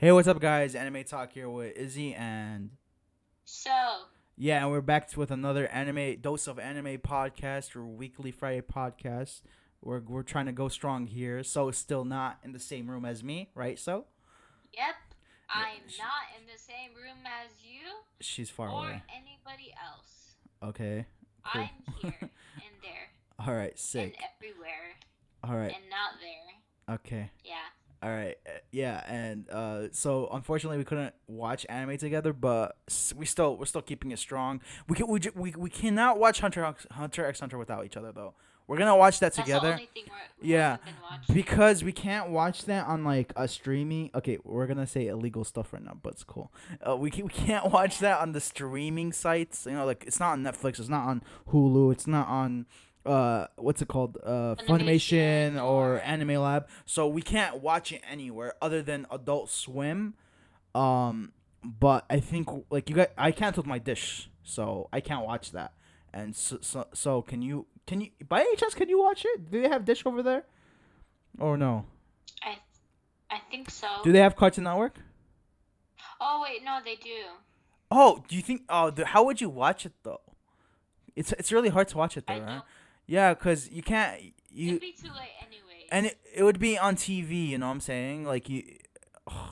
Hey, what's up, guys? Anime Talk here with Izzy, and So, yeah, and we're back with another anime dose of anime podcast or weekly Friday podcast. We're trying to go strong here. So is still not in the same room as me, right? So yep, yeah, I'm not in the same room as you she's far or away. anybody else. Okay, cool. I'm here and there All right, and sick. everywhere All right, and not there. okay. Yeah. All right, yeah, and so unfortunately we couldn't watch anime together, but we're still keeping it strong. We cannot watch Hunter x Hunter without each other though. We're gonna watch that That's the together. only thing we Yeah, haven't been watching. because we can't watch that on like a streaming. Okay, we're gonna say illegal stuff right now, but it's cool. We can't watch Yeah. that on the streaming sites. Like it's not on Netflix. It's not on Hulu. It's not on what's it called, Animation Funimation or or. Anime Lab. So we can't watch it anywhere other than Adult Swim. Um, but I think like you got I canceled my dish, so I can't watch that. And so can you by any chance can you watch it? Do they have dish over there? Or no? I, I think Do so. they have Cartoon Network? Oh, wait, no, they do. Oh, do you think? Oh, how would you watch it though? It's really hard to watch it though, I right? don't. Yeah, cause you can't It'd you be too late, and anyways. it would be on TV. You know what I'm saying? Like you,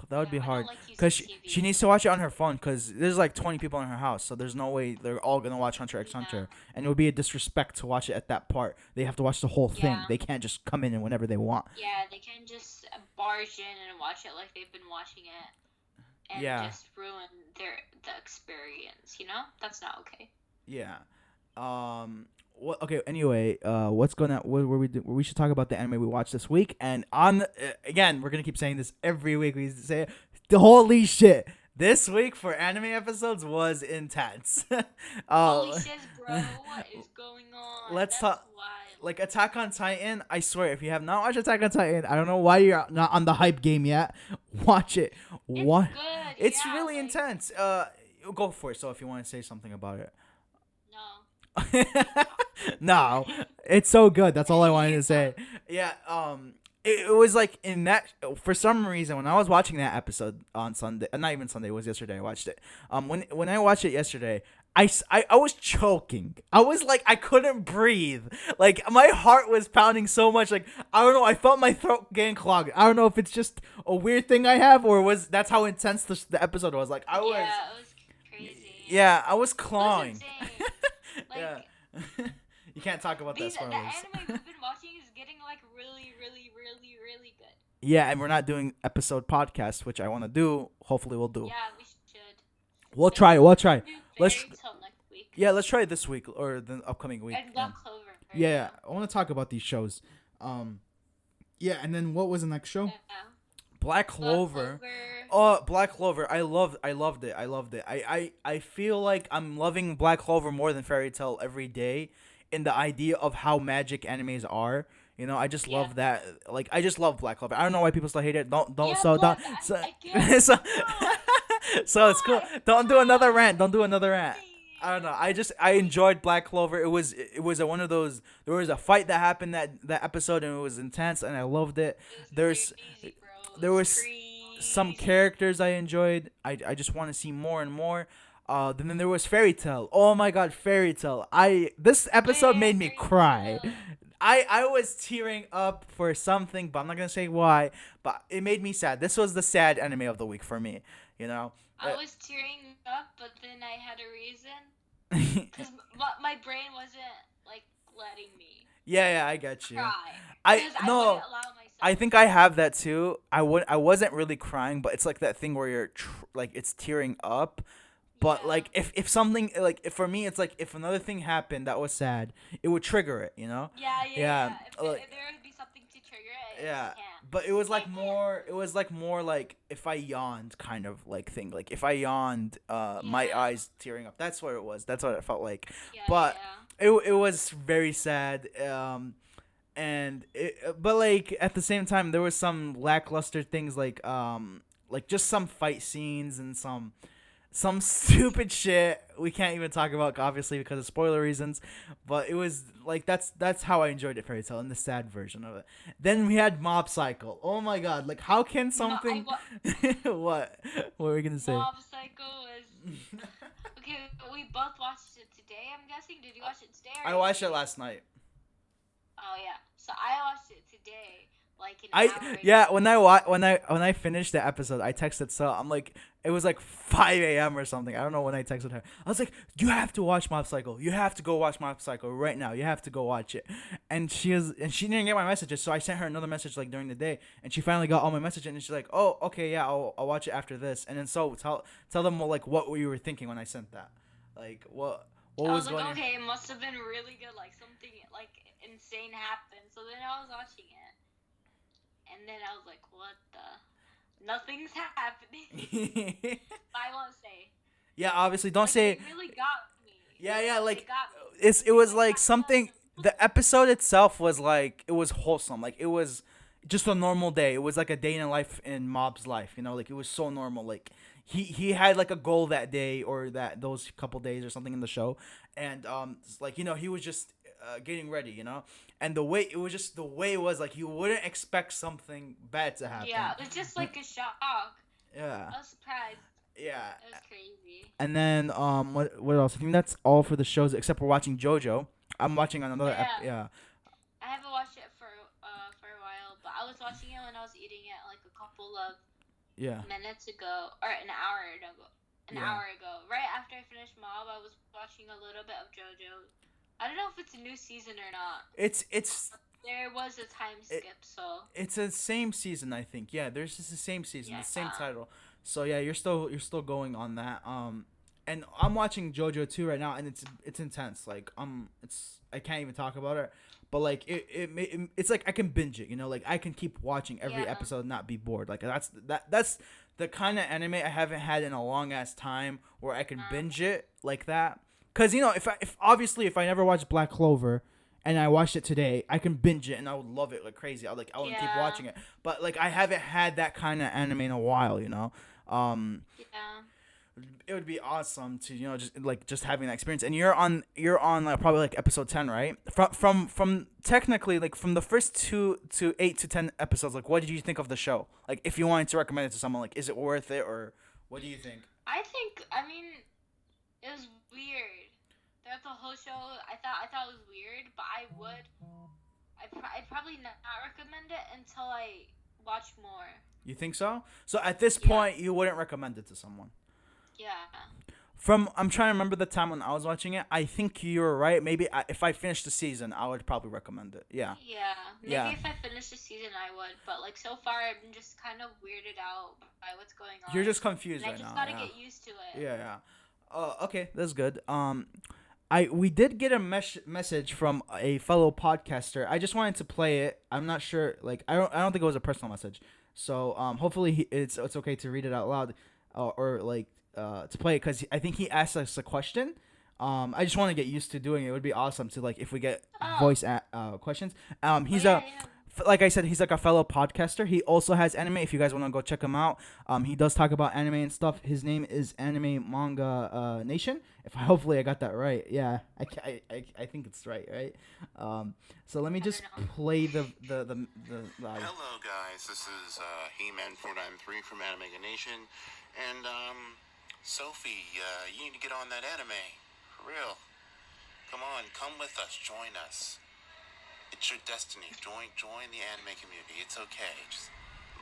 that would Yeah, be I don't hard. like using Cause she TV. needs to watch it on her phone. Cause there's like 20 people in her house, so there's no way they're all gonna watch Hunter x Yeah. Hunter, and it would be a disrespect to watch it at that part. They have to watch the whole thing. Yeah. They can't just come in and whenever they want. Yeah, they can just barge in and watch it like they've been watching it and Yeah, just ruin the experience, you know? That's not okay. yeah. What? Okay. Anyway, what's gonna what we should talk about the anime we watched this week, and again, we're gonna keep saying this every week. We say it. The holy shit. This week for anime episodes was intense. Holy uh, shiz, bro, what is going on? let's That's talk. wild. Like Attack on Titan, I swear, if you have not watched Attack on Titan, I don't know why you're not on the hype game yet. Watch it. It's What? good, It's yeah, really like, intense. Go for it. So if you want to say something about it. no. No, it's so good. That's all I wanted You to talk. say. Yeah. It was like in that for some reason when I was watching that episode on Sunday, not even Sunday, it was yesterday. I watched it. When I watched it yesterday, I was choking. I was like I couldn't breathe. Like my heart was pounding so much. Like I don't know. I felt my throat getting clogged. I don't know if it's just a weird thing I have or was that's how intense the episode was. Like I was. Yeah, it was crazy. Yeah, I was It was clawing. insane. Like, Yeah. You can't talk about that the spoilers. anime we've been watching is getting, like, really, really, really, really good. Yeah, and we're not doing episode podcast, which I want to do. Hopefully, we'll do. Yeah, we should. We'll Maybe try. We'll try. do Let's. Fairy Tail next week. Yeah, let's try it this week or the upcoming week. And Black Clover. Yeah, Yeah. I want to talk about these shows. Um, yeah, and then what was the next show? Yeah. Black Black Clover. Clover. Oh, Black Clover. I loved it. I loved it. I feel like I'm loving Black Clover more than Fairy Tail every day in the idea of how magic animes are. I just Yeah. love that. Like, I just love Black Clover. I don't know why people still hate it. Don't. Yeah, So don't. but So, I get so, no. so it's cool. Why? Don't do another No. rant. Don't do another rant. I don't know. Please. I enjoyed Black Clover. It was one of those. There was a fight that happened that episode and it was intense and I loved it. It was There's crazy, bro. It there was was some crazy. characters I enjoyed. I just want to see more and more. Then there was Fairy Tale. Oh my God, Fairy Tale. This episode made me Fairy cry. Tail. I was tearing up for something, but I'm not gonna say why. But it made me sad. This was the sad anime of the week for me. You know. I was tearing up, but then I had a reason. Yeah, Because my brain wasn't, like, letting me yeah, I got you. cry. I Because I no. wouldn't allow I myself think I to. have that too. I wasn't really crying, but it's like that thing where like it's tearing up. But Yeah. like if something like if for me it's like if another thing happened that was sad, it would trigger it. Yeah, yeah, Yeah. yeah. Like, If there would be something to trigger it, it yeah. just can't. But it was Can't, like can't. more. It was like more like if I yawned kind of like thing. Like if I yawned, my Yeah. eyes tearing up. That's what it was. That's what it felt like. Yeah, But yeah. it was very sad. But like at the same time there was some lackluster things like just some fight scenes and some some stupid shit we can't even talk about, obviously because of spoiler reasons. But it was like that's how I enjoyed it, Fairy Tail, in the sad version of it. Then we had Mob Psycho. Oh my god! Like how can No, something? What? What were we gonna say? Mob Psycho was okay. We both watched it today. I'm guessing. Did you watch it today? I watched it last night. Oh yeah. So I watched it today, like an hour ago. Yeah, when I finished the episode, I texted So. I'm like, it was like 5 a.m. or something. I don't know when I texted her. I was like, you have to watch Mob Psycho. You have to go watch Mob Psycho right now. You have to go watch it. And she didn't get my messages, so I sent her another message like during the day, and she finally got all my messages, and she's like, oh, okay, yeah, I'll watch it after this. And then so tell them what you were thinking when I sent that, like what I was was like, going. okay, it must have been really good. Like something like insane happened. So then I was watching it, and then I was like, what the? Nothing's happening. I won't say. Yeah, obviously, don't Like, say. it really got me. Yeah, like It got me. it was Like, like that something. The episode itself was like it was wholesome. Like it was just a normal day. It was like a day in a life in Mob's life. You know, like it was so normal. Like he had like a goal that day or those couple days or something in the show, and like he was just getting ready. And the way it was like you wouldn't expect something bad to happen. Yeah, it was just like a shock. Yeah. I was surprised. Yeah. It was crazy. And then what else? I think that's all for the shows except for watching JoJo. I'm watching another yeah. I haven't watched it for a while, but I was watching it when I was eating it like a couple of Yeah. minutes ago or an hour ago. Yeah. Hour ago. Right after I finished Mob, I was watching a little bit of JoJo. I don't know if it's a new season or not. It's There was a time skip, so it's the same season, I think. Yeah, there's just the same season, Yeah. the same title. So yeah, you're still going on that. And I'm watching JoJo too right now, and it's intense. Like I can't even talk about it, but like it's like I can binge it. Like I can keep watching every Yeah. episode and not be bored. Like that's the kind of anime I haven't had in a long ass time where I can binge it like that. Cause if I never watched Black Clover, and I watched it today, I can binge it and I would love it like crazy. I would keep Yeah. watching it. But like I haven't had that kind of anime in a while. yeah. It would be awesome to just having that experience. And you're on like probably like episode 10, right? From technically like from the first 2 to 8 to 10 episodes, like what did you think of the show? Like if you wanted to recommend it to someone, like is it worth it, or what do you think? I mean, it was weird. Throughout the whole show, I thought it was weird, but I'd probably not recommend it until I watch more. You think so? So at this Yeah. point, you wouldn't recommend it to someone. Yeah. I'm trying to remember the time when I was watching it. I think you were right. Maybe if I finished the season, I would probably recommend it. Yeah. Yeah. Maybe Yeah. if I finished the season, I would. But like so far, I'm just kind of weirded out by what's going on. You're just confused and I right just now. gotta Yeah. get used to it. Yeah. Okay, that's good. We did get a message from a fellow podcaster. I just wanted to play it. I'm not sure. Like, I don't think it was a personal message. So hopefully it's okay to read it out loud, or like to play it, because I think he asked us a question. I just want to get used to doing it. It would be awesome to like if we get voice questions. He's Oh, yeah. like I said, he's like a fellow podcaster. He also has anime. If you guys want to go check him out, he does talk about anime and stuff. His name is Anime Manga Nation. Hopefully I got that right. Yeah, I think it's right. So let me just play the live. Hello guys, this is He-Man493 from Anime Nation, and Sophie, you need to get on that anime, for real. Come on, come with us, join us. It's your destiny. Join the anime community. It's okay. Just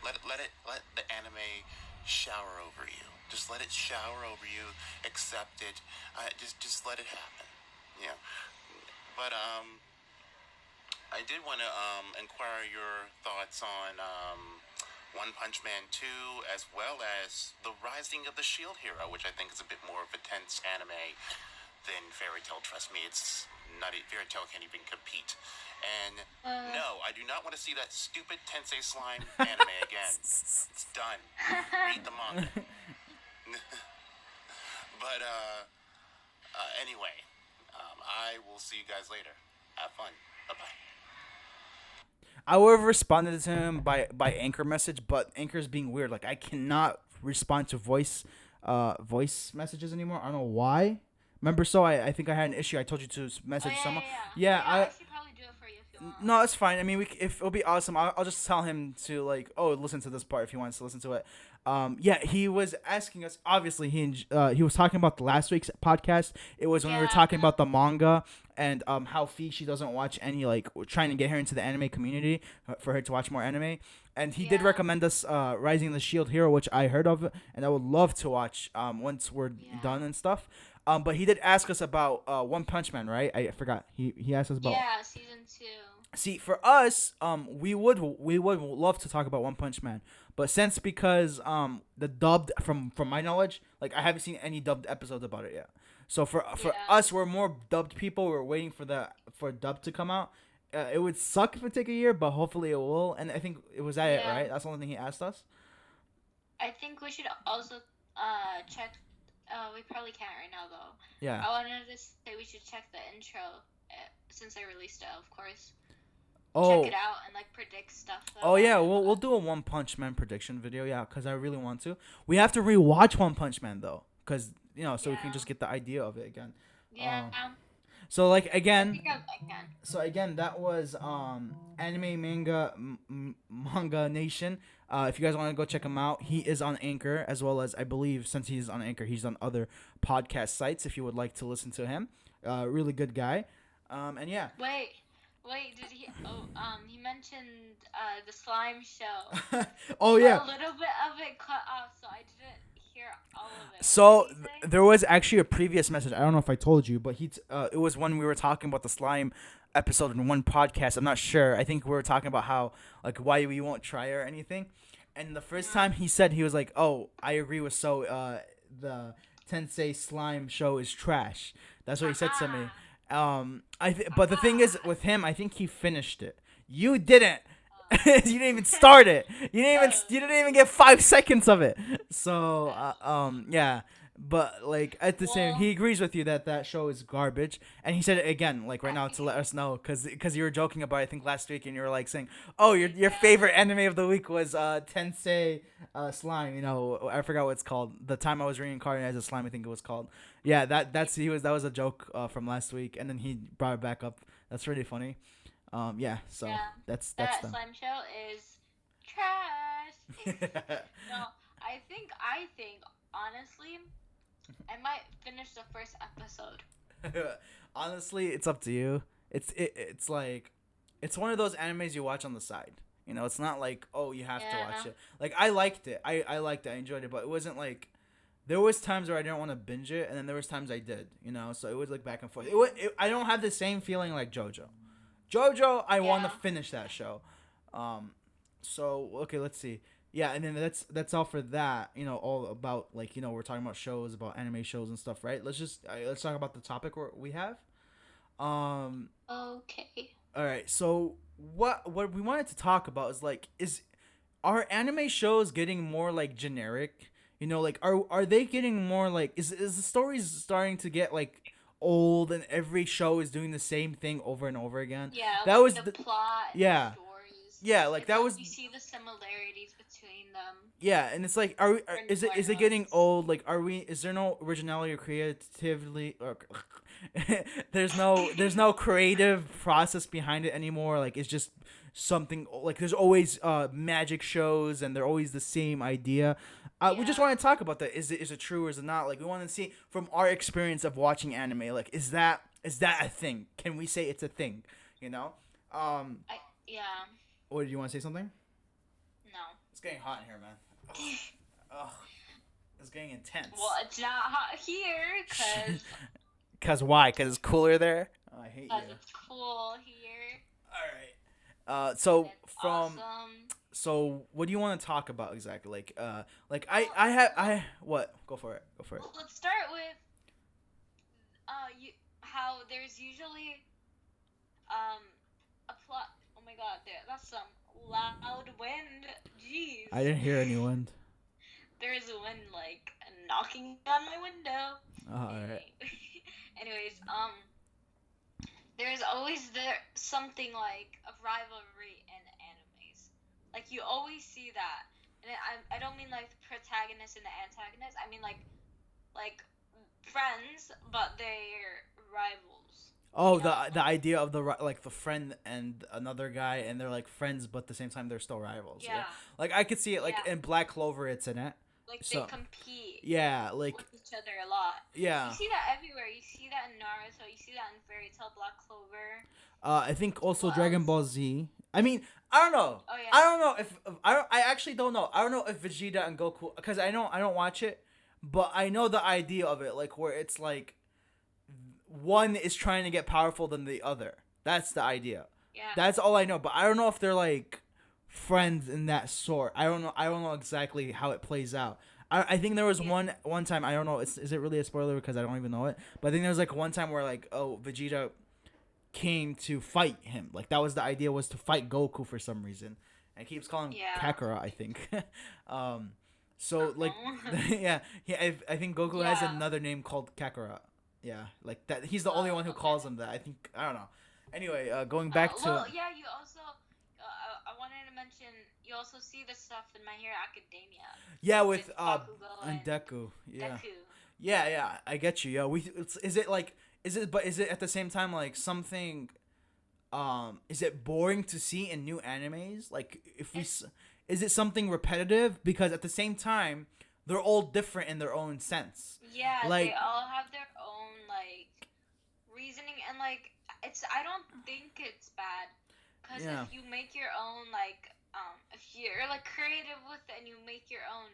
let the anime shower over you. Just let it shower over you. Accept it. Just let it happen. Yeah. But I did want to inquire your thoughts on One Punch Man 2, as well as The Rising of the Shield Hero, which I think is a bit more of a tense anime than Fairy Tail. Trust me, it's not. Fairy Tail can't even compete. And no, I do not want to see that stupid Tensei Slime anime again. It's done. Read the manga. But anyway, I will see you guys later. Have fun. Bye-bye. I would have responded to him by Anchor message, but Anchor's being weird. Like I cannot respond to voice voice messages anymore. I don't know why. Remember, so I think I had an issue. I told you to message Oh, someone. yeah. Yeah, I should probably do it for you if you want. no, it's fine. I mean, if it'll be awesome, I'll just tell him to like, oh, listen to this part if he wants to listen to it. Yeah, he was asking us. Obviously, he was talking about the last week's podcast. It was when we were talking about the manga and how she doesn't watch any, like, we're trying to get her into the anime community for her to watch more anime. And he did recommend us Rising the Shield Hero, which I heard of and I would love to watch once we're done and stuff. But he did ask us about One Punch Man, right? I forgot. He asked us about. Yeah, season 2. See, for us, we would love to talk about One Punch Man, but because the dubbed, from my knowledge, like, I haven't seen any dubbed episodes about it yet. So for us, we're more dubbed people. We're waiting for dub to come out. It would suck if it take a year, but hopefully it will. And I think it was it, right? That's the only thing he asked us. I think we should also check. We probably can't right now though. Yeah. I wanted to say we should check the intro since they released it, of course. Oh. Check it out and like predict stuff. Oh yeah, we'll do a One Punch Man prediction video, yeah, because I really want to. We have to rewatch One Punch Man though, because so we can just get the idea of it again. Yeah. So like I again. think I can. So again, that was Anime Manga Nation. If you guys want to go check him out, he is on Anchor, as well as, I believe, since he's on Anchor, he's on other podcast sites. If you would like to listen to him, really good guy. And yeah. Wait, did he? He mentioned the slime show. Oh yeah. A little bit of it cut off, so I didn't hear all of it. So there was actually a previous message. I don't know if I told you, but it was when we were talking about the slime episode in one podcast. I'm not sure. I think we were talking about how, like, why we won't try or anything. And the first time he said, he was like, "Oh, I agree with the Tensei slime show is trash." That's what he said to me. But the thing is with him, I think he finished it. You didn't. You didn't even start it. You didn't even get 5 seconds of it. So yeah. But like at the same, he agrees with you that show is garbage, and he said it again, like right now, to let us know, because you were joking about it, I think last week, and you were like saying, oh, your favorite anime of the week was Tensei slime. I forgot what it's called. The time I was reincarnated as a slime, I think it was called. Yeah, that was a joke from last week, and then he brought it back up. That's really funny. Yeah. So that's that them. slime show is trash. No, I think honestly, I might finish the first episode. Honestly, it's up to you. It's like, it's one of those animes you watch on the side. It's not like, oh, you have to watch it. Like, I liked it. I liked it. I enjoyed it, but it wasn't like, there was times where I didn't want to binge it, and then there was times I did. So it was like back and forth. I don't have the same feeling like JoJo. JoJo, I want to finish that show. So okay, let's see. Yeah, and then that's all for that. All about, like, we're talking about shows, about anime shows and stuff, right? Let's talk about the topic we have. Okay. All right. So what we wanted to talk about is, like, are anime shows getting more like generic? Like, are they getting more like, is the stories starting to get like old, and every show is doing the same thing over and over again? Yeah, that like was the plot. And yeah. the stories. Yeah, like, that was. You see the similarities between them. Yeah, and it's like, is it getting old? Like, is there no originality or creativity? Or, there's no creative process behind it anymore. Like, it's just something, like, there's always magic shows, and they're always the same idea. We just want to talk about that. Is it true or is it not? Like, we want to see from our experience of watching anime. Like, is that a thing? Can we say it's a thing? Yeah. Or do you want to say something? No. It's getting hot in here, man. Ugh. It's getting intense. Well, it's not hot here, Cause why? Cause it's cooler there. Oh, I hate you. Cause it's cool here. All right. So It's from. awesome. So what do you want to talk about exactly? I what? Go for it. Well, let's start with how there's usually a plot. Oh my God, that's some loud wind. Jeez. I didn't hear any wind. There's a wind like knocking on my window. All right. Anyways, there's always something like a rivalry in animes. Like, you always see that and I don't mean like the protagonist and the antagonist. I mean like friends, but they're rivals. Oh, You know? the idea of like the friend and another guy, and they're like friends, but at the same time they're still rivals. Yeah. Yeah. Like I could see it like Yeah. in Black Clover, it's in it. Like So they compete yeah, like with each other a lot. yeah. You see that everywhere. You see that in Naruto. You see that in Fairy Tail, Black Clover. I think also What Dragon else? Ball Z. I mean, I don't know. Oh yeah. I don't know if I actually don't know. I don't know if Vegeta and Goku, because I don't watch it, but I know the idea of it, like where it's like one is trying to get powerful than the other. That's the idea. Yeah. That's all I know. But I don't know if they're like friends in that sort. I don't know. I don't know exactly how it plays out. I think there was Yeah. one time. I don't know. Is it really a spoiler because I don't even know it? But I think there was like one time where like Vegeta came to fight him. Like that was the idea, was to fight Goku for some reason. And he keeps calling him Yeah. Kakarot, I think. So like Uh-oh. yeah, I think Goku has Yeah. another name called Kakarot. Yeah, like that. He's the only one who Okay. calls him that. I think I don't know. Anyway, going back to Well, yeah. You also. I wanted to mention. You also see the stuff in My Hero Academia. yeah with Bakugo and Deku. Yeah, Deku. yeah. I get you. Yeah, is it like is it at the same time like something? Is it boring to see in new animes? Like if we, is it something repetitive? Because at the same time, they're all different in their own sense. Yeah, Like- they all have their own like reasoning, and like I don't think it's bad, because Yeah. if you make your own like if you're like creative with it and you make your own,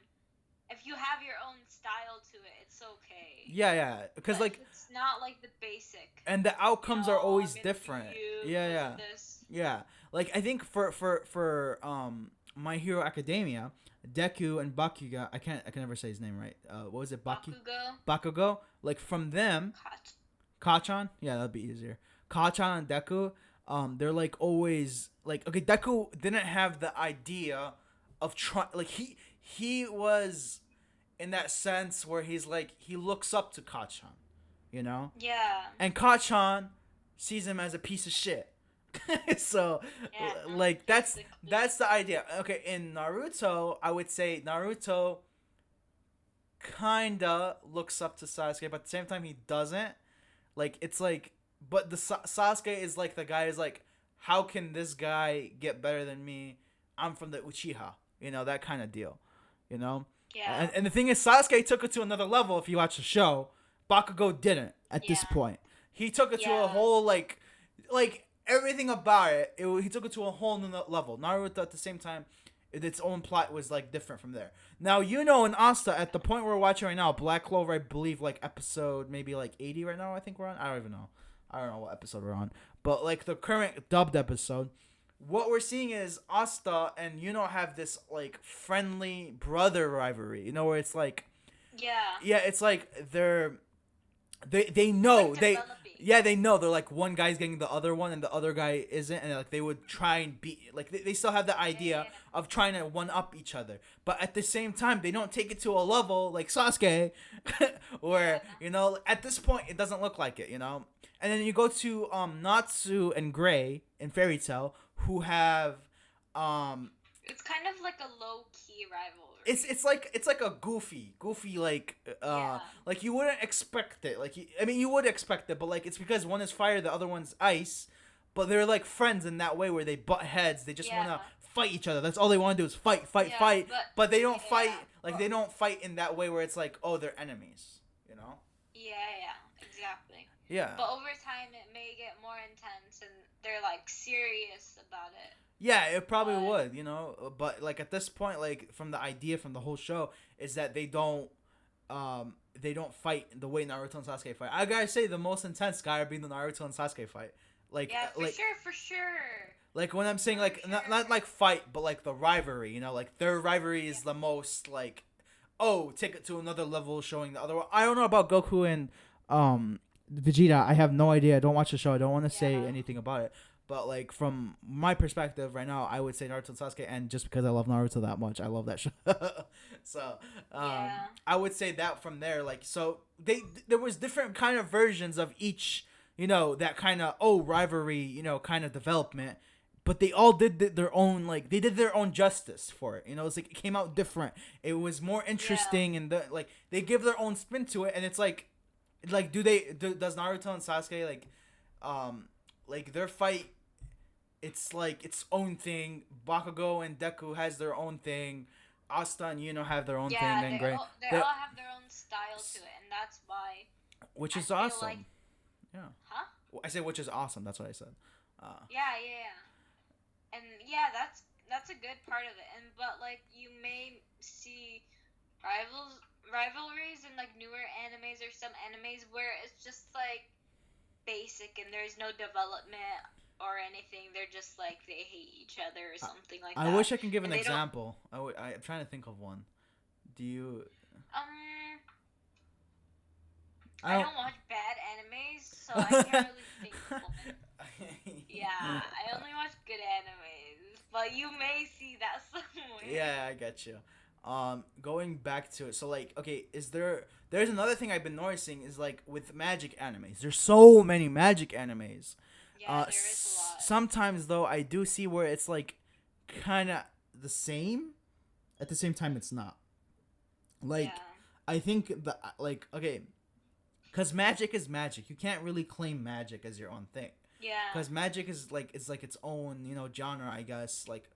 if you have your own style to it, it's okay. Yeah. Because But like, if it's not like the basic. and the outcomes are "Oh, always I'm gonna do different. you Yeah. because of this." Yeah, like I think for My Hero Academia, Deku and Bakuga, I can never say his name right. What was it, Bakugo? Like from them, Cut. Kachan, yeah, that'd be easier. Kachan and Deku, they're like always like, okay, Deku didn't have the idea of trying, like he was in that sense where he's like he looks up to Kachan, you know, Yeah. and Kachan sees him as a piece of shit. So Yeah, like that's basically. the idea. Okay, in Naruto, I would say Naruto kinda looks up to Sasuke, but at the same time he doesn't. Like it's like, but the Sasuke is like the guy is like, how can this guy get better than me? I'm from the Uchiha, you know, that kind of deal, you know. Yeah. And the thing is, Sasuke took it to another level. If you watch the show, Bakugo didn't at this Yeah. point. He took it to a Yeah. whole like everything about it. He took it to a whole new level. Naruto at the same time, its own plot was like different from there. Now you know in Asta, at the point we're watching right now, Black Clover, I believe like episode maybe like 80 right now. I think we're on. I don't even know. I don't know what episode we're on. But like the current dubbed episode, what we're seeing is Asta and have this like friendly brother rivalry. You know, where it's like, Yeah. yeah, it's like they know Like they developing. yeah, they know they're like one guy's getting the other one and the other guy isn't, and like they would try and beat, like they still have the idea Yeah. of trying to one up each other, but at the same time they don't take it to a level like Sasuke where at this point it doesn't look like it, and then you go to Natsu and Gray in Fairy Tail, who have It's kind of like a low key rivalry. it's like a goofy like Yeah. like you wouldn't expect it, like you would expect it, but like it's because one is fire, the other one's ice, but they're like friends in that way where they butt heads, they just Yeah. want to fight each other, that's all they want to do is fight Yeah, but they don't yeah, fight like but- they don't fight in that way where it's like, oh, they're enemies, Yeah, exactly. yeah But over time, it may get more intense, and they're like serious about it. Yeah, it probably But- would, but like at this point, like from the idea from the whole show is that they don't fight the way Naruto and Sasuke fight. I gotta say the most intense gotta be the Naruto and Sasuke fight. Like Yeah, like for sure. like when I'm saying like For not sure. like fight, but like the rivalry, like their rivalry is the most like, oh, take it to another level, showing the other one. I don't know about Goku and Vegeta. I have no idea. I don't watch the show. I don't want to say Yeah. anything about it. But like from my perspective right now, I would say Naruto and Sasuke, and just because I love Naruto that much, I love that show. So Yeah. I would say that from there. Like so, there was different kind of versions of each, that kind of rivalry, kind of development. but they all did their own, like they did their own justice for it. You know, it's like it came out different. It was more interesting, and like they give their own spin to it, and it's like does Naruto and Sasuke like their fight? It's like its own thing. Bakugo and Deku has their own thing. Asta and Yuno have their own thing. And they all have their own style to it, and that's why. Which is I feel awesome. like- Yeah. Huh? I said which is awesome. That's what I said. Yeah. And yeah, that's a good part of it. And but like you may see rivalries in like newer animes or some animes where it's just like basic and there's no development or anything. They're just like they hate each other or something like that. I wish I can give an And they don't- example. I'm trying to think of one. Do you? I don't watch bad animes, so I can't really think of one. Yeah, I only watch good animes, but you may see that somewhere. Yeah, I get you. Going back to it, so like, okay, there's another thing I've been noticing is like with magic animes. There's so many magic animes. Yeah, there is a lot. Sometimes though, I do see where it's like kind of the same. At the same time, it's not. Like, Yeah. I think like, okay, because magic is magic. You can't really claim magic as your own thing. Yeah. Because magic is like its own, you know, genre, I guess. Like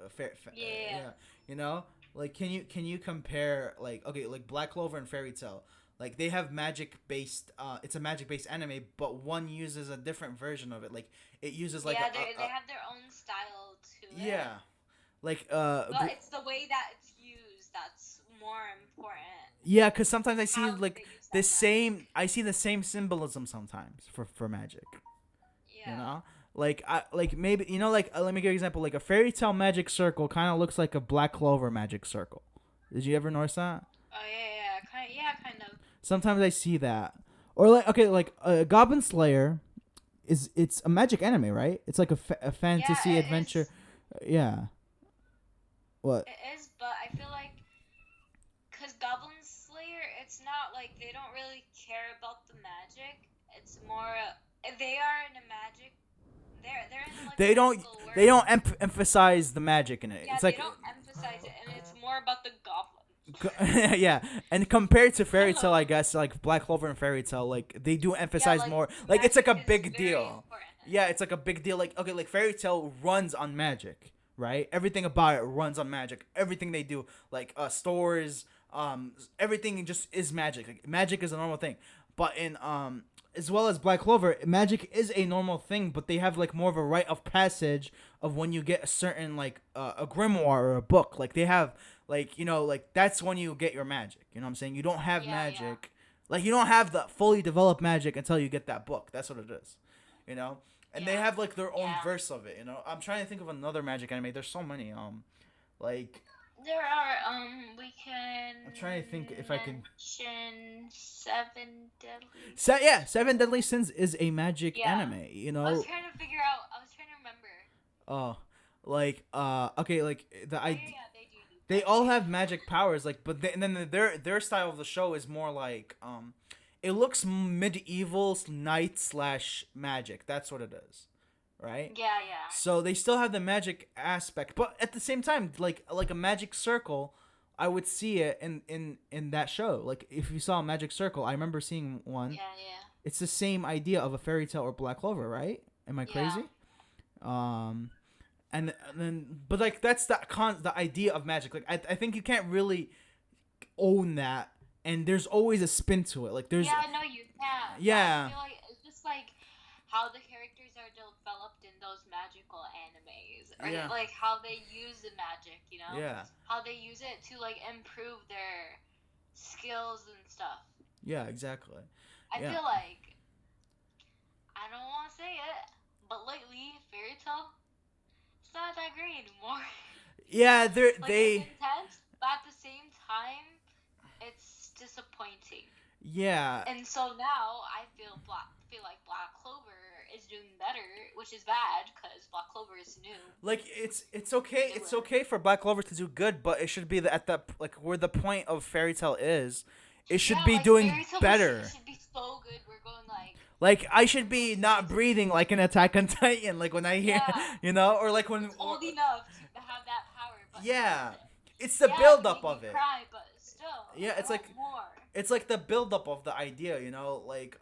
Yeah. you know, like can you compare like, okay, like Black Clover and Fairy Tail, like they have magic based. It's a magic based anime, but one uses a different version of it. Like it uses like yeah, they have their own style to it. yeah, like But it's the way that it's used that's more important. yeah, because sometimes I see How like they use that the magic. same. I see the same symbolism sometimes for magic. Yeah. You know, like maybe, you know, like let me give you an example. Like a Fairy Tail magic circle kind of looks like a Black Clover magic circle. Did you ever notice that? Oh kind of. Sometimes I see that. Or like, okay, like Goblin Slayer it's a magic anime, right? It's like a fantasy Yeah, it adventure. is. Yeah. What? It is, but I feel like because Goblin Slayer, it's not like they don't really care about the magic. It's more they are in a magic. They're in like They a don't magical world. they don't emphasize the magic in it. Yeah, It's they like don't emphasize it, and it's more about the goblins. yeah, and compared to Fairy Tail, I guess like Black Clover and Fairy Tail, like they do emphasize like, more. Like it's like a magic is big very deal. important. Yeah, it's like a big deal. Like, okay, like Fairy Tail runs on magic, right? Everything about it runs on magic. Everything they do, like stores, everything just is magic. Like magic is a normal thing. But in as well as Black Clover, magic is a normal thing, but they have like more of a rite of passage of when you get a certain like a grimoire or a book. Like they have like, you know, like that's when you get your magic. You know what I'm saying? You don't have Yeah, magic. Like you don't have the fully developed magic until you get that book. That's what it is. You know? And they Yeah. have like their own Yeah. verse of it, you know. I'm trying to think of another magic anime. There's so many. Like There are we can. I'm trying to think if I can- mention Seven Deadly. Seven Deadly Sins is a magic Yeah. anime. You I know. was trying to figure out. I was trying to remember. Okay, like the Yeah, idea. yeah, they do. They all have magic powers, like, but and then their style of the show is more like it looks medieval knight / magic. That's what it is, right? Yeah, yeah. So they still have the magic aspect, but at the same time, like a magic circle, I would see it in that show. Like if you saw a magic circle, I remember seeing one. Yeah, yeah. It's the same idea of a Fairy Tail or Black Clover, right? Am I Yeah. crazy? And then, but like that's the idea of magic. Like I think you can't really own that, and there's always a spin to it. Like there's Yeah, no, you can. Yeah. I feel like it's just like how the characters are developed in those magical animes, or Yeah. like how they use the magic. You know. Yeah. How they use it to like improve their skills and stuff. Yeah, exactly. I Yeah. feel like I don't want to say it, but lately Fairy Tail, it's not that great anymore. Yeah, Like they it's intense, but at the same time, it's disappointing. yeah. And so now I feel like Black Clover is doing better, which is bad because Black Clover is new. Like it's okay. It's okay for Black Clover to do good, but it should be at that like where the point of Fairy Tail is. It should Yeah, be like, doing Fairy Tail better. should be so good. We're going Like I should be not breathing like an Attack on Titan. Like when I hear, Yeah. you know, or like when. It's old enough to have that power, but he Yeah, doesn't. it's the Yeah, build it up made of me it. cry, but still. Yeah, I it's want like more. it's like the build up of the idea, you know, like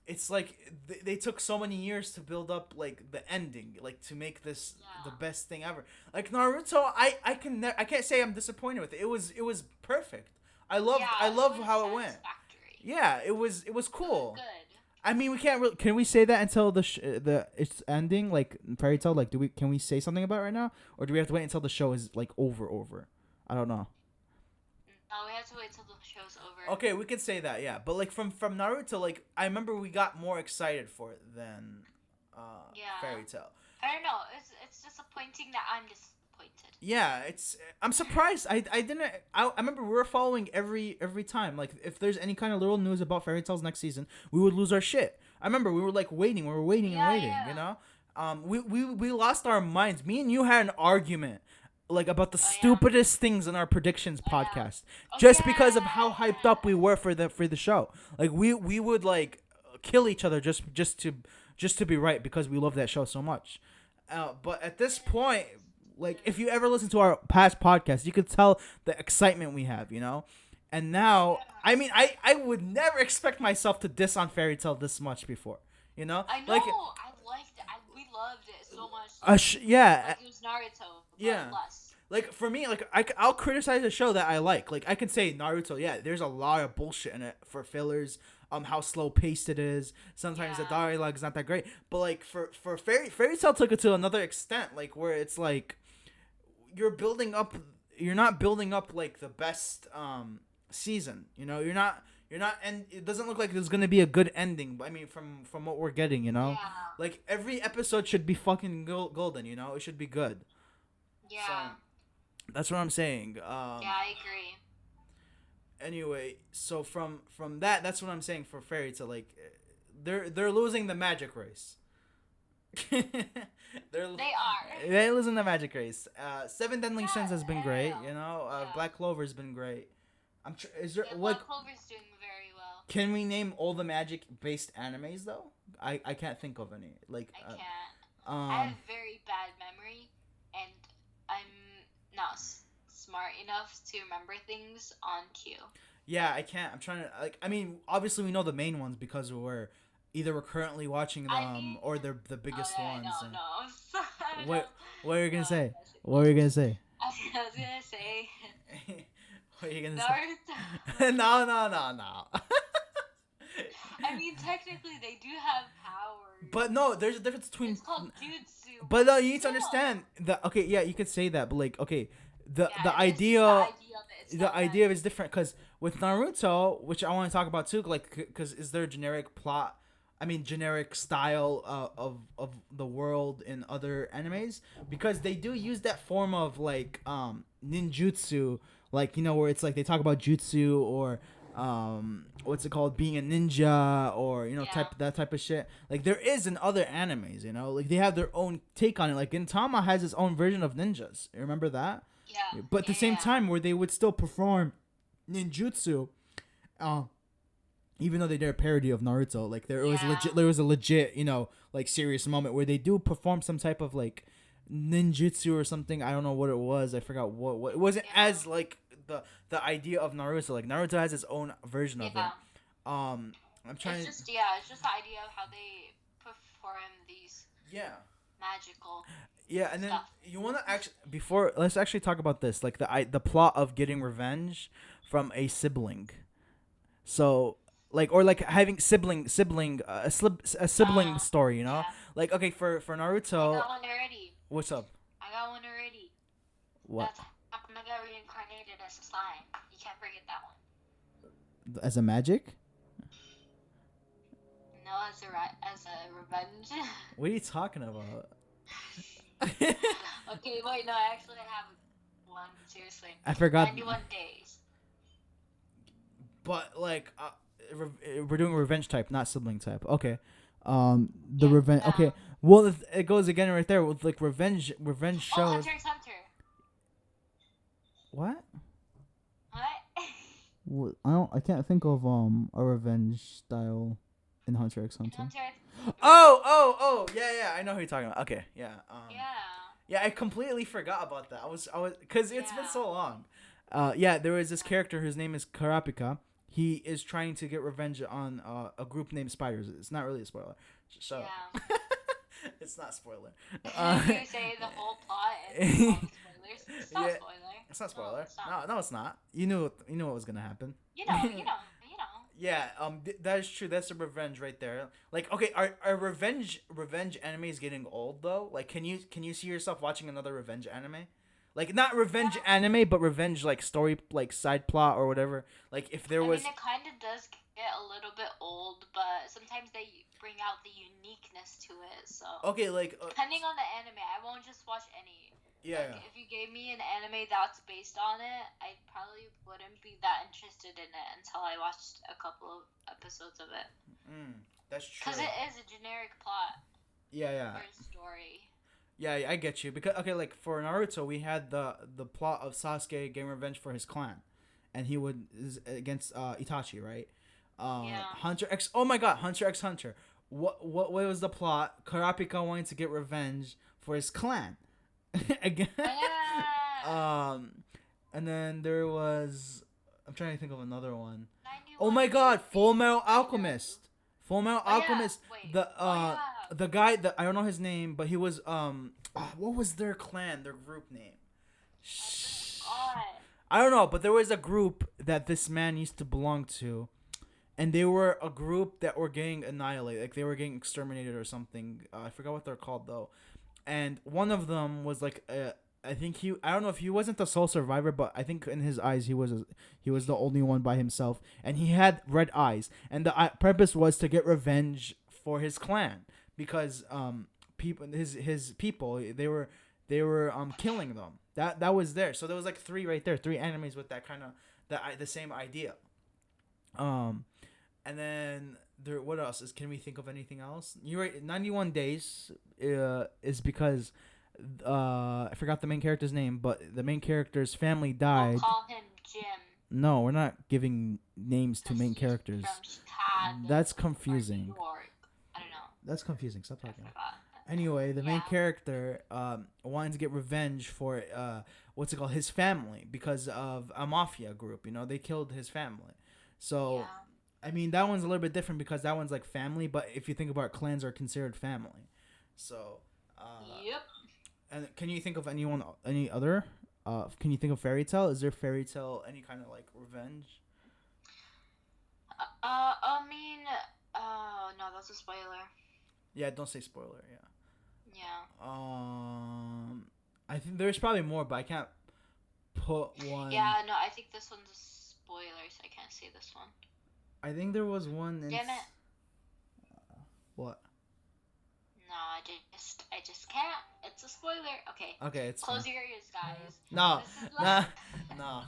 it's like they took so many years to build up like the ending, like to make this the Yeah. best thing ever. Like Naruto, I can't say I'm disappointed with it. It was perfect. Yeah, I it love was how it went. satisfactory. Yeah, it was It was cool. good. I mean, we can't really, can we say that until the it's ending, like Fairy Tail? Like, can we say something about it right now, or do we have to wait until the show is like over? I don't know. No, we have to wait till the show's over. Okay, we can say that, yeah. But like from Naruto, like I remember we got more excited for it than Yeah. Fairy Tail. I don't know. It's disappointing that I'm disappointed. Yeah, I'm surprised. I remember we were following every time. Like if there's any kind of little news about Fairy Tail's next season, we would lose our shit. I remember we were like waiting, and waiting, Yeah. you know? We lost our minds. Me and you had an argument like about the Oh, yeah. stupidest things in our predictions Oh, yeah. podcast Oh, just because of how yeah. hyped up we were for the show. Like we would like kill each other just to be right because we love that show so much. But at this point, like if you ever listen to our past podcasts, you could tell the excitement we have, you know. And now, I mean, I would never expect myself to diss on Fairy Tail this much before, you know. I know. Like, I liked it. We loved it so much. yeah, Like, it was Naruto. But yeah. Less. like for me, like I'll criticize a show that I like. Like I can say Naruto, yeah, there's a lot of bullshit in it for fillers. How slow paced it is. Sometimes the Yeah. dialogue is not that great. But like for Fairy Tail took it to another extent, like where it's like you're not building up like the best season. You know, you're not and it doesn't look like there's gonna be a good ending. I mean, from what we're getting, you know, Yeah. like every episode should be fucking golden. You know, it should be good. Yeah. That's what I'm saying. Yeah, I agree. Anyway, so from that's what I'm saying for Fairy Tail. Like, they're losing the magic race. they're losing the magic race. Seven Deadly Sins has been great. You know, Yeah. Black Clover's been great. Is there Yeah, like Black Clover's doing very well. can we name all the magic based animes though? I can't think of any. Like I can't. I have very bad memory, and I'm not smart enough to remember things on cue. yeah, I can't. I'm trying to like. I mean, obviously we know the main ones because we're currently watching them I mean- or they're the biggest ones. and- No. What What are you gonna No, say? that's it. What are you gonna say? I was gonna say What are you gonna say? Naruto. No. I mean, technically, they do have powers. But no, there's a difference between. It's called jutsu. But no, you need to Still. understand that. Okay, yeah, you could say that, but like, okay, Yeah, the it's idea. of it. It's The not idea that- of it is different because with Naruto, which I want to talk about too, like because is there a generic plot? I mean, generic style of the world in other animes because they do use that form of like ninjutsu, like you know where it's like they talk about jutsu or what's it called, being a ninja or you know Yeah. that type of shit. Like there is in other animes, you know, like they have their own take on it. Like Gintama has its own version of ninjas. You remember that? Yeah. But at the same Yeah. time where they would still perform ninjutsu even though they did a parody of Naruto, like there was a legit you know like serious moment where they do perform some type of like ninjutsu or something. I don't know what it was. I forgot what it wasn't Yeah. as like the idea of Naruto. Like Naruto has its own version of Yeah. it. I'm trying It's just the idea of how they perform these yeah. magical. Yeah, and then stuff. you want to actually let's actually talk about this, like the plot of getting revenge from a sibling. So like or like having sibling a sibling story, you know? Yeah. Like okay, for I Naruto, got one already. what's up? I got one already. What? That's I'm gonna get reincarnated as a slime. You can't forget that one. As a magic? No, as a revenge. What are you talking about? Okay, wait, no, I actually have one. Seriously. I forgot. 91 days. But like we're doing revenge type, not sibling type. Okay. The Yeah, revenge. Okay. Well, it goes again right there with like revenge Oh, shows. Hunter x Hunter. What? What? I can't think of a revenge style. in Hunter X Hunter? Hunter X. Oh, yeah. I know who you're talking about. Okay, yeah. Yeah. Yeah, I completely forgot about that. I was, cause it's been Yeah. so long. Yeah, there was this character whose name is Karapika. He is trying to get revenge on a group named Spiders. It's not really a spoiler. So. Yeah. It's not spoiler. You say the whole plot and all the spoilers. It's not Yeah. spoiler. It's not spoiler. No, it's not. No, it's not. You knew what was gonna happen. You know. Yeah, that is true. That's a revenge right there. Like, okay, are revenge animes getting old though? Like, can you see yourself watching another revenge anime? Like, not revenge anime, but revenge like story, like side plot or whatever. Like, if there was. I mean, it kind of does get a little bit old, but sometimes they bring out the uniqueness to it. So. Okay, like. Depending on the anime, I won't just watch any. Yeah. Like, if you gave me an anime that's based on it, I probably wouldn't be that interested in it until I watched a couple of episodes of it. That's true. Because it is a generic plot. Yeah. Or story. Yeah, I get you. Because okay, like for Naruto, we had the plot of Sasuke getting revenge for his clan, and he is against Itachi, right? Yeah. Hunter X. Oh my God, Hunter X Hunter. What was the plot? Karapika wanting to get revenge for his clan. Again. Yeah. And then there was. I'm trying to think of another one. 91 Oh my God, Days. Full Metal Alchemist. Full Metal Oh, yeah. Alchemist. Wait. The Oh, yeah. the guy that I don't know his name, but he was what was their clan, their group name? God. I don't know, but there was a group that this man used to belong to, and they were a group that were getting annihilated, like they were getting exterminated or something. I forgot what they're called though, and one of them was like I think I don't know if he wasn't the sole survivor, but I think in his eyes he was the only one by himself, and he had red eyes, and the purpose was to get revenge for his clan because his people they were killing them. That was there. So there was like three right there, three enemies with that kind of the same idea. And then there, what else can we think of anything else? You're right. 91 Days is because I forgot the main character's name, but the main character's family died. We'll call him Jim. No, we're not giving names to main characters. From Chicago. That's or confusing. New York. I don't know. That's confusing. Stop I talking. forgot. Anyway, the main Yeah. character wanted to get revenge for what's it called, his family, because of a mafia group. You know, they killed his family. So Yeah. I mean, that one's a little bit different because that one's like family, but if you think about it, clans are considered family. So Yep. and can you think of any other? Can you think of Fairy Tail? Is there Fairy Tail any kind of like revenge? I mean, oh no, that's a spoiler. Yeah, don't say spoiler. Yeah. Yeah. I think there's probably more, but I can't put one. Yeah, no, I think this one's a spoiler, so I can't say this one. I think there was one. Damn it. What? No, I just can't. It's a spoiler. Okay. Okay, it's Close fine. your ears, guys. No, This is nah, like- no,